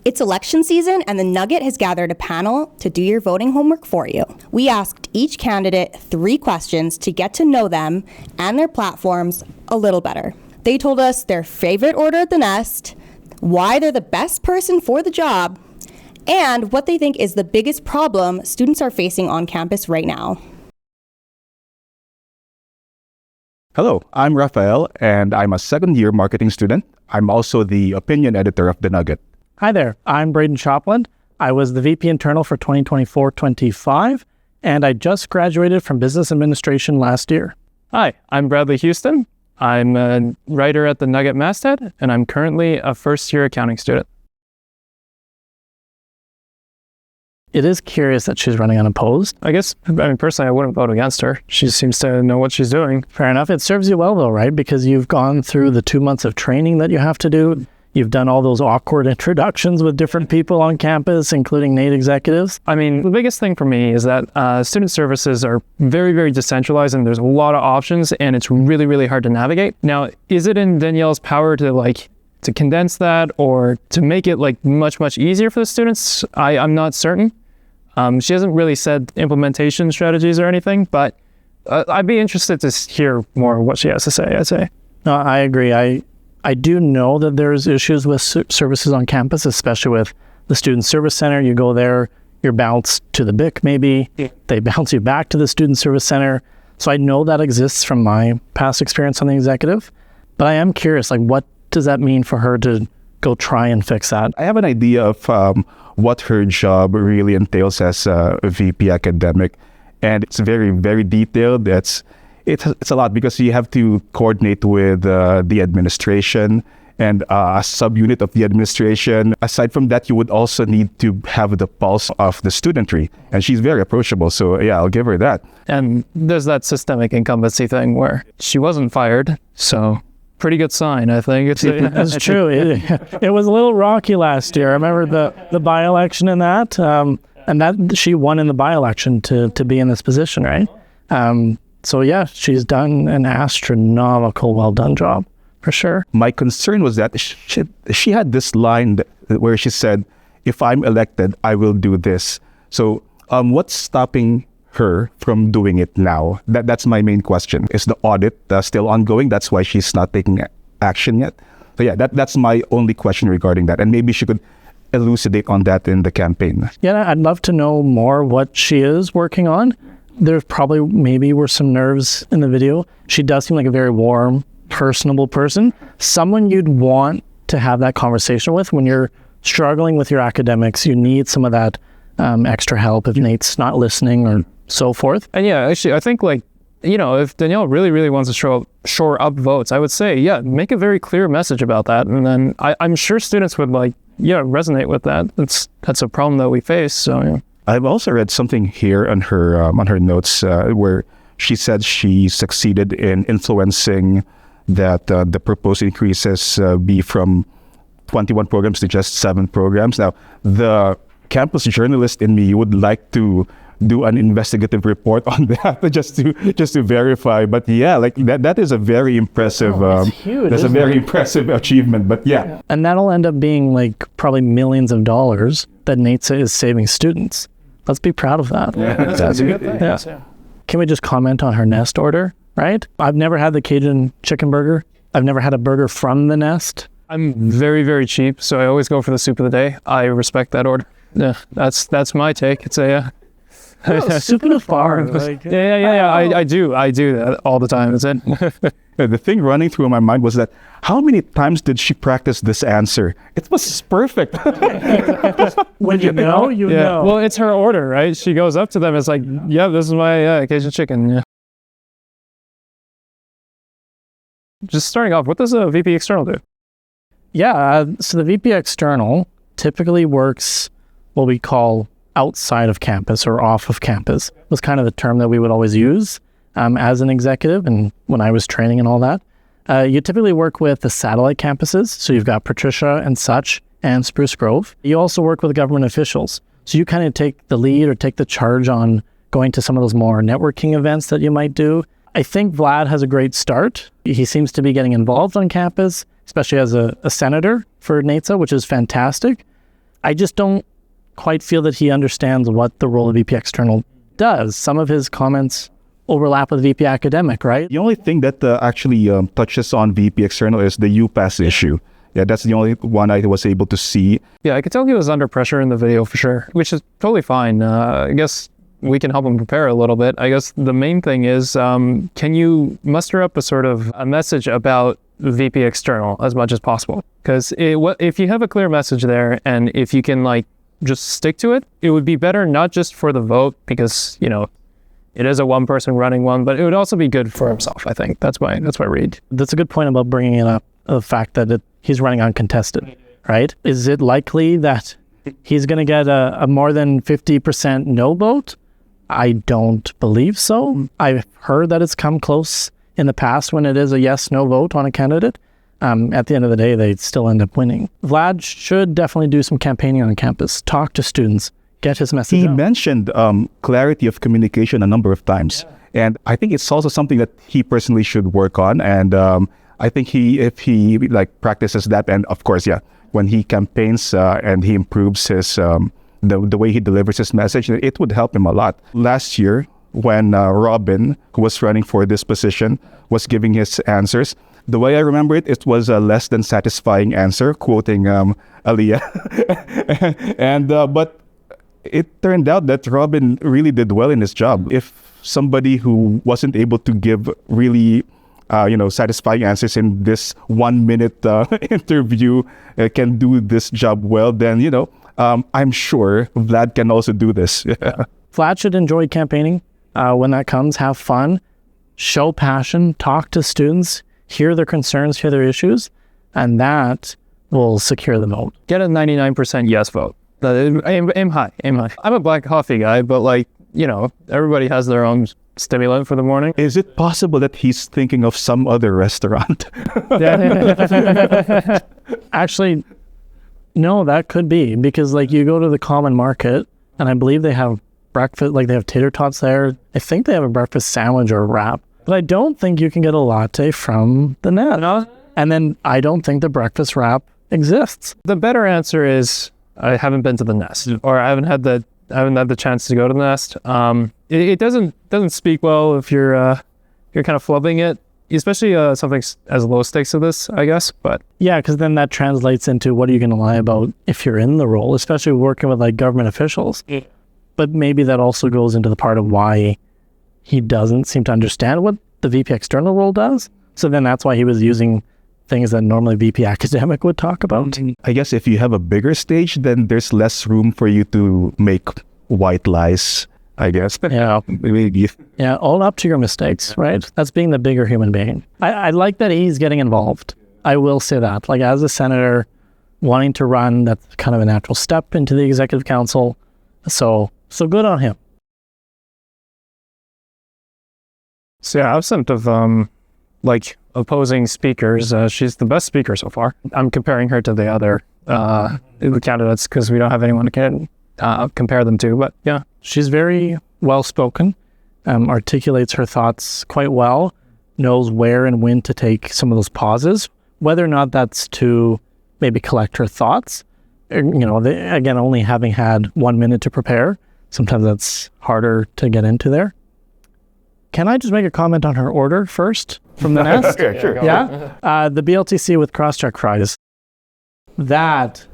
It's election season, and the Nugget has gathered a panel to do your voting homework for you. We asked each candidate 3 questions to get to know them and their platforms a little better. They told us their favorite order at the nest, why they're the best person for the job, and what they think is the biggest problem students are facing on campus right now. Hello, I'm Rafael, and I'm a second-year marketing student. I'm also the opinion editor of the Nugget. Hi there, I'm Brayden Shopland. I was the VP internal for 2024-25, and I just graduated from business administration last year. Hi, I'm Bradley Houston. I'm a writer at the Nugget masthead, and I'm currently a first-year accounting student. It is curious that she's running unopposed. Personally, I wouldn't vote against her. She seems to know what she's doing. Fair enough. It serves you well, though, right? Because you've gone through the 2 months of training that you have to do. You've done all those awkward introductions with different people on campus, including NAIT executives. The biggest thing for me is that student services are very, very decentralized, and there's a lot of options, and it's really, really hard to navigate. Now, is it in Danielle's power to condense that or to make it much, much easier for the students? I'm not certain. She hasn't really said implementation strategies or anything, but I'd be interested to hear more what she has to say, I'd say. No, I agree. I do know that there's issues with services on campus, especially with the Student Service Center. You go there, you're bounced to the BIC maybe. Yeah. They bounce you back to the Student Service Center. So I know that exists from my past experience on the executive. But I am curious, what does that mean for her to go try and fix that? I have an idea of what her job really entails as a VP academic. And it's very, very detailed. It's a lot because you have to coordinate with the administration and a subunit of the administration. Aside from that, you would also need to have the pulse of the studentry. And she's very approachable. So yeah, I'll give her that. And there's that systemic incumbency thing where she wasn't fired. So pretty good sign, I think. That's true. It was a little rocky last year. I remember the by-election in that. And that she won in the by-election to be in this position, right? So yeah, she's done an astronomical well-done job, for sure. My concern was that she had this line where she said, if I'm elected, I will do this. So what's stopping her from doing it now? That's my main question. Is the audit still ongoing? That's why she's not taking action yet. So yeah, that's my only question regarding that. And maybe she could elucidate on that in the campaign. Yeah, I'd love to know more what she is working on. There's probably maybe were some nerves in the video. She does seem like a very warm, personable person. Someone you'd want to have that conversation with when you're struggling with your academics. You need some of that extra help if Nate's not listening or so forth. And yeah, actually, I think if Danielle really, really wants to shore up votes, I would say, yeah, make a very clear message about that. And then I'm sure students would resonate with that. That's a problem that we face. So yeah. I've also read something here on her notes where she said she succeeded in influencing that the proposed increases be from 21 programs to just 7 programs. Now, the campus journalist in me would like to do an investigative report on that just to verify. But yeah, that is a very impressive. Huge, that's a very impressive achievement. But yeah, and that'll end up being probably millions of dollars that NAITSA is saving students. Let's be proud of that. Yeah, that's a good thing. Yeah. Can we just comment on her Nest order, right? I've never had the Cajun chicken burger. I've never had a burger from the Nest. I'm very, very cheap, so I always go for the soup of the day. I respect that order. Yeah, that's my take. It's a soup of the farm. Yeah. I do that all the time. Is it? The thing running through my mind was that how many times did she practice this answer? It was perfect. When you know. Well, it's her order, right? She goes up to them. It's like, yeah, this is my Cajun chicken. Yeah. Just starting off, what does a VP external do? Yeah, so the VP external typically works what we call outside of campus or off of campus. Was kind of the term that we would always use as an executive and when I was training and all that. You typically work with the satellite campuses. So you've got Patricia and Such and Spruce Grove. You also work with government officials. So you kind of take the lead or take the charge on going to some of those more networking events that you might do. I think Vlad has a great start. He seems to be getting involved on campus, especially as a senator for NAITSA, which is fantastic. I just don't quite feel that he understands what the role of VP External does. Some of his comments overlap with VP Academic, right? The only thing that actually touches on VP External is the UPass issue. Yeah, that's the only one I was able to see. Yeah, I could tell he was under pressure in the video for sure, which is totally fine. I guess we can help him prepare a little bit. I guess the main thing is, can you muster up a sort of a message about VP External as much as possible? Because if you have a clear message there, and if you can like just stick to it, it would be better not just for the vote, because it is a one person running one, but it would also be good for himself. I think that's why Reed. That's a good point about bringing it up, the fact that he's running uncontested, right? Is it likely that he's going to get a more than 50% no vote? I don't believe so. I've heard that it's come close in the past when it is a yes/no vote on a candidate. At the end of the day, they still end up winning. Vlad should definitely do some campaigning on campus, talk to students, get his message He out. mentioned clarity of communication a number of times. Yeah. And I think it's also something that he personally should work on. And I think if he like practices that, and of course, when he campaigns and he improves his the way he delivers his message, it would help him a lot. Last year, when Robin, who was running for this position, was giving his answers, the way I remember it, it was a less than satisfying answer, quoting Aliyah. And but it turned out that Robin really did well in his job. If somebody who wasn't able to give really satisfying answers in this 1 minute interview can do this job well, then I'm sure Vlad can also do this. Vlad should enjoy campaigning when that comes. Have fun, show passion, talk to students, hear their concerns, hear their issues, and that will secure the vote. Get a 99% yes vote. Aim high. I'm a black coffee guy, but everybody has their own stimulant for the morning. Is it possible that he's thinking of some other restaurant? Actually, no, that could be, because you go to the common market and I believe they have breakfast, they have tater tots there. I think they have a breakfast sandwich or a wrap, but I don't think you can get a latte from the Nest. No. And then I don't think the breakfast wrap exists. The better answer is I haven't been to the Nest, or I haven't had the chance to go to the Nest. It doesn't speak well if you're kind of flubbing it, especially something as low stakes as this, I guess. But yeah, because then that translates into what are you going to lie about if you're in the role, especially working with government officials. Yeah. But maybe that also goes into the part of why he doesn't seem to understand what the VP External role does. So then that's why he was using things that normally VP Academic would talk about. I guess if you have a bigger stage, then there's less room for you to make white lies, I guess. Yeah. Maybe. Yeah, own up to your mistakes, right? That's being the bigger human being. I like that he's getting involved. I will say that. As a senator, wanting to run, that's kind of a natural step into the executive council. So good on him. So absent of opposing speakers, she's the best speaker so far. I'm comparing her to the other candidates because we don't have anyone to compare them to. But yeah, she's very well spoken, articulates her thoughts quite well, knows where and when to take some of those pauses, whether or not that's to maybe collect her thoughts. Again, only having had 1 minute to prepare, sometimes that's harder to get into there. Can I just make a comment on her order first from the Nest? Okay, sure. Yeah. The BLTC with cross-check fries. That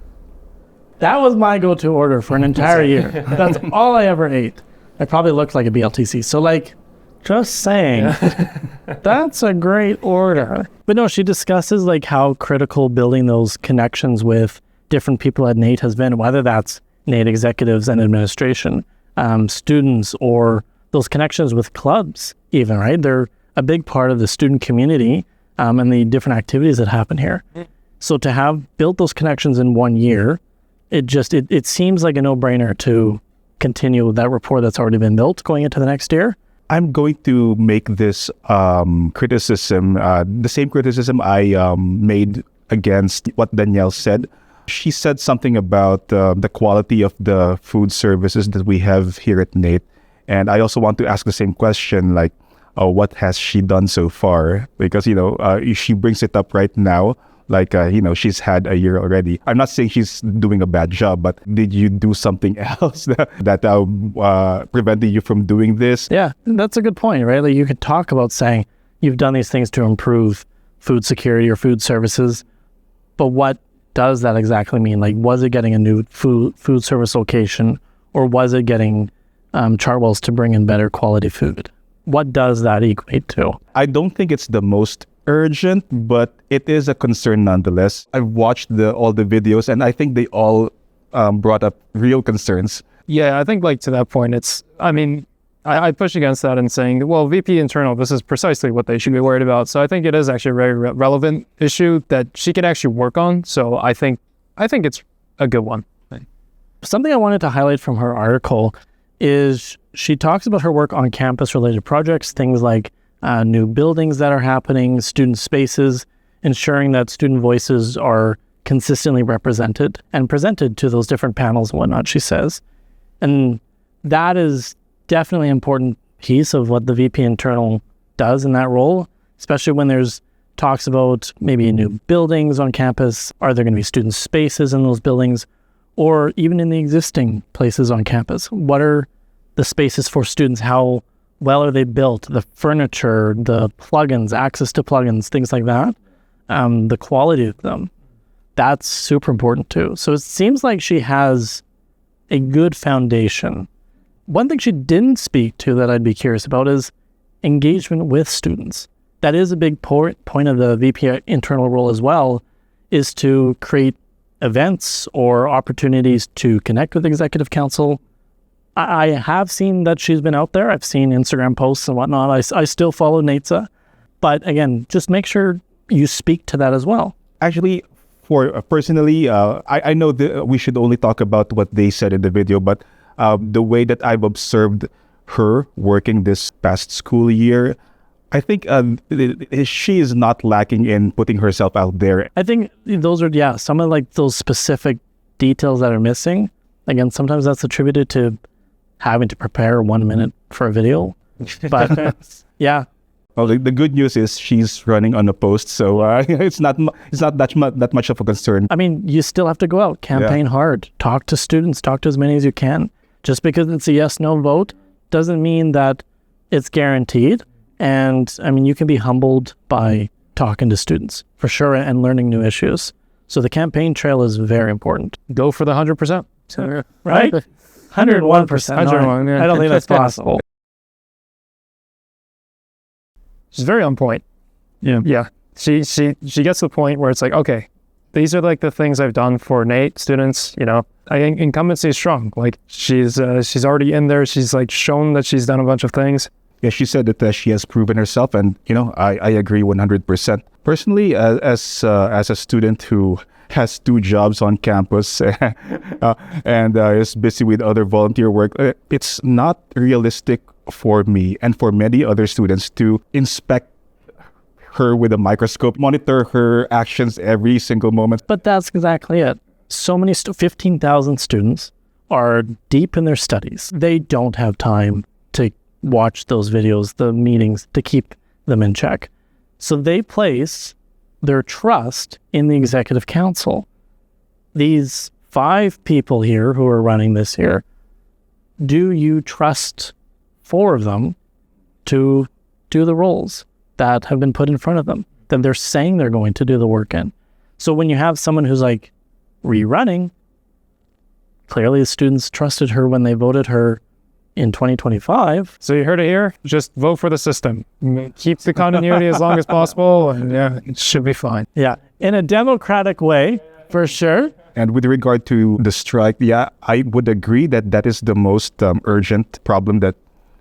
was my go-to order for an entire year. That's all I ever ate. I probably looked like a BLTC. So just saying, that's a great order. But no, she discusses how critical building those connections with different people at NAIT has been, whether that's NAIT executives and administration, students, or those connections with clubs even, right? They're a big part of the student community and the different activities that happen here. So to have built those connections in 1 year, it seems like a no-brainer to continue with that rapport that's already been built going into the next year. I'm going to make this criticism, the same criticism I made against what Danielle said. She said something about the quality of the food services that we have here at NAIT. And I also want to ask the same question, what has she done so far? Because, she brings it up right now, like, she's had a year already. I'm not saying she's doing a bad job, but did you do something else that prevented you from doing this? Yeah, that's a good point, right? Like, you could talk about saying you've done these things to improve food security or food services, but what does that exactly mean? Like, was it getting a new food service location, or was it getting Chartwells to bring in better quality food? What does that equate to? I don't think it's the most urgent, but it is a concern nonetheless. I've watched all the videos, and I think they all brought up real concerns. Yeah, I think like to that point, I push against that and saying, well, VP internal, this is precisely what they should be worried about. So I think it is actually a very relevant issue that she can actually work on. So I think it's a good one. Something I wanted to highlight from her article is she talks about her work on campus-related projects, things like new buildings that are happening, student spaces, ensuring that student voices are consistently represented and presented to those different panels and whatnot, she says. And that is definitely an important piece of what the VP internal does in that role, especially when there's talks about maybe new buildings on campus. Are there going to be student spaces in those buildings, or even in the existing places on campus? What are the spaces for students? How well are they built? The furniture, the plugins, access to plugins, things like that, the quality of them. That's super important too. So it seems like she has a good foundation. One thing she didn't speak to that I'd be curious about is engagement with students. That is a big point of the VP internal role as well, is to create events or opportunities to connect with executive council. I have seen that she's been out there. I've seen Instagram posts and whatnot. I still follow NAITSA. But again, just make sure you speak to that as well. Actually, personally, I know that we should only talk about what they said in the video, but the way that I've observed her working this past school year, I think she is not lacking in putting herself out there. I think those are, some of like those specific details that are missing. Again, sometimes that's attributed to having to prepare 1 minute for a video. But yeah. Well, the good news is she's running on a post, so it's not that much of a concern. I mean, you still have to go out, campaign hard, talk to students, talk to as many as you can. Just because it's a yes/no vote doesn't mean that it's guaranteed. And I mean, you can be humbled by talking to students for sure and learning new issues. So the campaign trail is very important. Go for the 100%. Right? 101%. I don't think that's possible. She's very on point. Yeah. She gets to the point where it's like, okay, these are like the things I've done for NAIT students. I think incumbency is strong. Like she's already in there. She's like shown that she's done a bunch of things. Yeah, she said that she has proven herself, and I agree 100%. Personally, as a student who has 2 jobs on campus and is busy with other volunteer work, it's not realistic for me and for many other students to inspect her with a microscope, monitor her actions every single moment. But that's exactly it. So many 15,000 students are deep in their studies. They don't have time to watch those videos, the meetings, to keep them in check. So they place their trust in the executive council. These 5 people here who are running this here, do you trust 4 of them to do the roles that have been put in front of them, that they're saying they're going to do the work in? So when you have someone who's like rerunning, clearly the students trusted her when they voted her in 2025. So you heard it here. Just vote for the system. Keep the continuity as long as possible, and it should be fine. Yeah, in a democratic way, for sure. And with regard to the strike, I would agree that is the most urgent problem that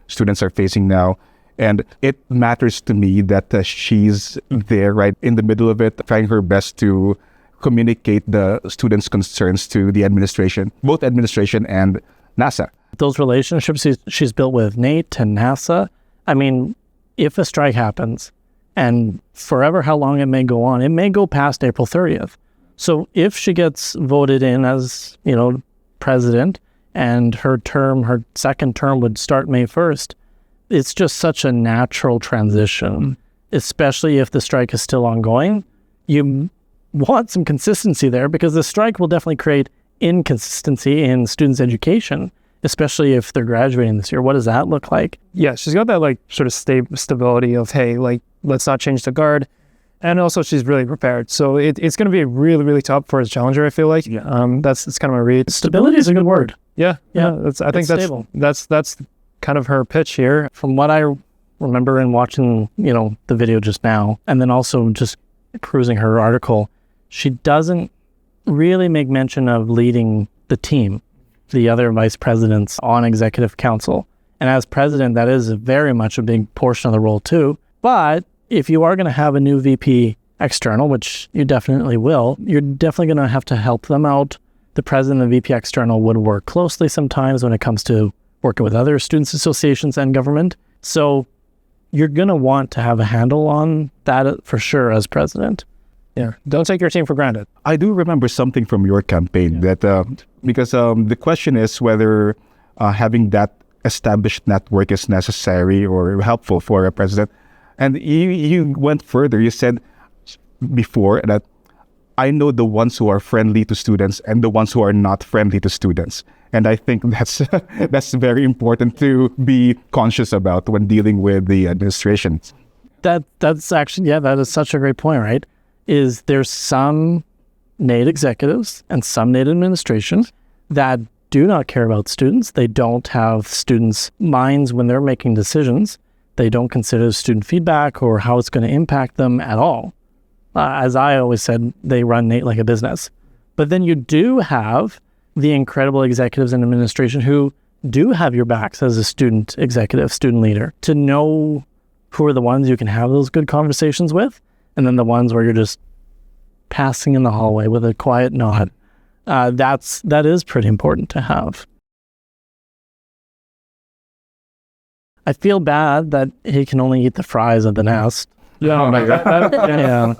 students are facing now. And it matters to me that she's there right in the middle of it, trying her best to communicate the students' concerns to the administration, both administration and NASA. Those relationships she's built with NAIT and NASA, I mean, if a strike happens, and forever how long it may go on, it may go past April 30th. So if she gets voted in as, president, and her second term would start May 1st, it's just such a natural transition, especially if the strike is still ongoing. You want some consistency there, because the strike will definitely create inconsistency in students' education, especially if they're graduating this year. What does that look like? Yeah, she's got that like sort of stability of, hey, like, let's not change the guard. And also she's really prepared. So it's going to be really, really tough for his challenger, I feel like. Yeah. That's kind of my read. Stability is a good word. Yeah. Yeah. I think that's stable. That's kind of her pitch here. From what I remember in watching, the video just now, and then also just perusing her article, she doesn't really make mention of leading the team, the other vice presidents on executive council. And as president, that is very much a big portion of the role too. But if you are going to have a new VP external, which you definitely will, you're definitely going to have to help them out. The president and the VP external would work closely sometimes when it comes to working with other students' associations and government. So you're going to want to have a handle on that for sure as president. Yeah. Don't take your team for granted. I do remember something from your campaign that because the question is whether having that established network is necessary or helpful for a president. And you went further. You said before that I know the ones who are friendly to students and the ones who are not friendly to students. And I think that's very important to be conscious about when dealing with the administration. That's actually, that is such a great point, right? Is there's some NAIT executives and some NAIT administration that do not care about students. They don't have students' minds when they're making decisions. They don't consider student feedback or how it's going to impact them at all. As I always said, they run NAIT like a business. But then you do have the incredible executives and administration who do have your backs as a student executive, student leader, to know who are the ones you can have those good conversations with, and then the ones where you're just passing in the hallway with a quiet nod. That is pretty important to have. I feel bad that he can only eat the fries at the nest. Yeah.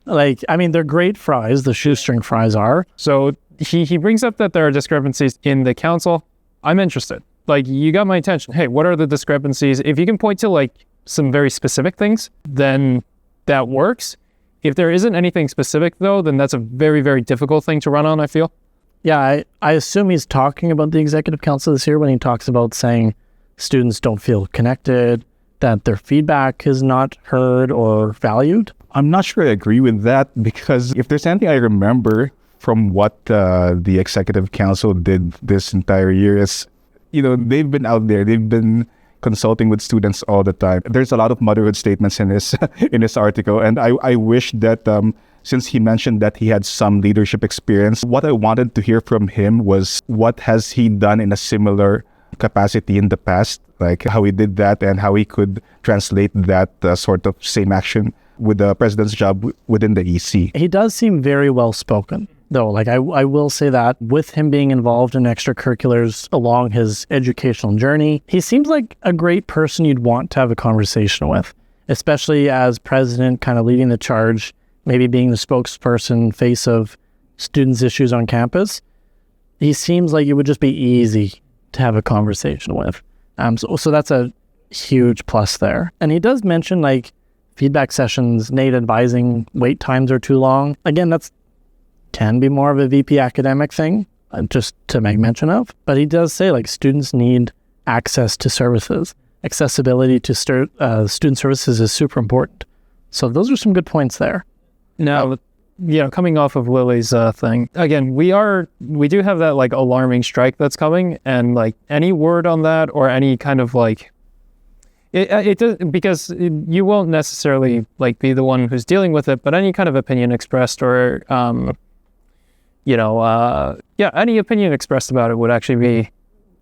Like, I mean, they're great fries. The shoestring fries are. So he brings up that there are discrepancies in the council. I'm interested. Like, you got my attention. Hey, what are the discrepancies? If you can point to like some very specific things, then that works. If there isn't anything specific though, then that's a very, very difficult thing to run on, I feel. Yeah, I assume he's talking about the executive council this year when he talks about saying students don't feel connected, that their feedback is not heard or valued. I'm not sure I agree with that, because if there's anything I remember from what the executive council did this entire year is, they've been out there, they've been consulting with students all the time. There's a lot of motherhood statements in his article, and I wish that since he mentioned that he had some leadership experience, what I wanted to hear from him was what has he done in a similar capacity in the past, like how he did that and how he could translate that sort of same action with the president's job within the EC. He does seem very well spoken, though. Like I will say that with him being involved in extracurriculars along his educational journey, he seems like a great person you'd want to have a conversation with, especially as president, kind of leading the charge, maybe being the spokesperson, face of students' issues on campus. He seems like it would just be easy to have a conversation with. So that's a huge plus there. And he does mention like feedback sessions, NAIT advising wait times are too long. Again, that's can be more of a VP academic thing, just to make mention of. But he does say like students need access to services. Accessibility to student services is super important. So those are some good points there. Now, coming off of Lilly's thing, again, we do have that like alarming strike that's coming, and like any word on that or any kind of like, it does, because you won't necessarily like be the one who's dealing with it, but any kind of opinion expressed or, any opinion expressed about it would actually be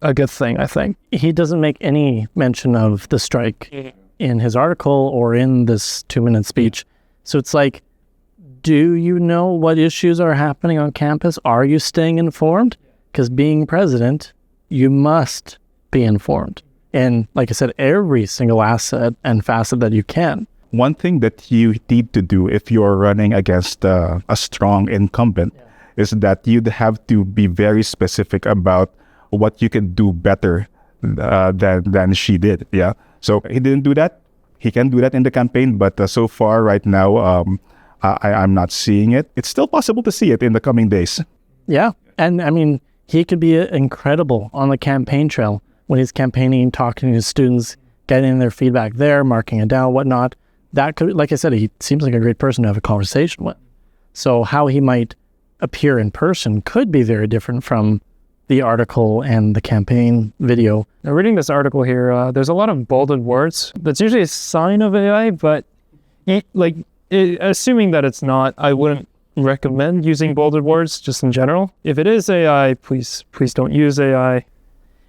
a good thing, I think. He doesn't make any mention of the strike in his article or in this 2-minute speech. So it's like, do you know what issues are happening on campus? Are you staying informed? Because being president, you must be informed. And like I said, every single asset and facet that you can. One thing that you need to do if you're running against a strong incumbent is that you'd have to be very specific about what you can do better than she did. Yeah. So he didn't do that. He can do that in the campaign, but so far right now, I'm not seeing it. It's still possible to see it in the coming days. Yeah. And I mean, he could be incredible on the campaign trail when he's campaigning, talking to his students, getting their feedback there, marking it down, whatnot. That could, like I said, he seems like a great person to have a conversation with. So how he might appear in person could be very different from the article and the campaign video. Now, reading this article here, there's a lot of bolded words. That's usually a sign of AI, but assuming that it's not, I wouldn't recommend using bolded words just in general. If it is AI, please don't use AI.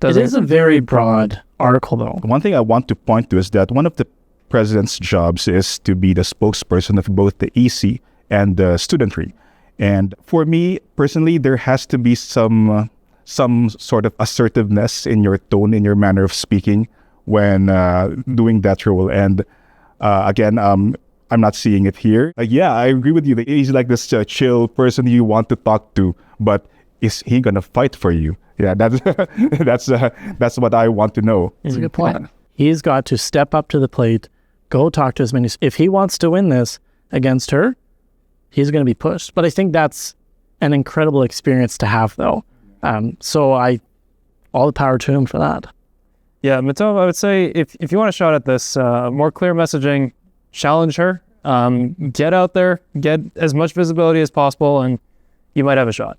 It is a very broad article, though. One thing I want to point to is that one of the president's jobs is to be the spokesperson of both the EC and the studentry. And for me, personally, there has to be some sort of assertiveness in your tone, in your manner of speaking when doing that role. And again, I'm not seeing it here. Yeah, I agree with you. He's like this chill person you want to talk to, but is he gonna fight for you? Yeah, that's what I want to know. That's a good point. He's got to step up to the plate, go talk to as many. If he wants to win this against her, he's going to be pushed. But I think that's an incredible experience to have, though. So all the power to him for that. Yeah, Mehtab, I would say if you want a shot at this, more clear messaging, challenge her, get out there, get as much visibility as possible, and you might have a shot.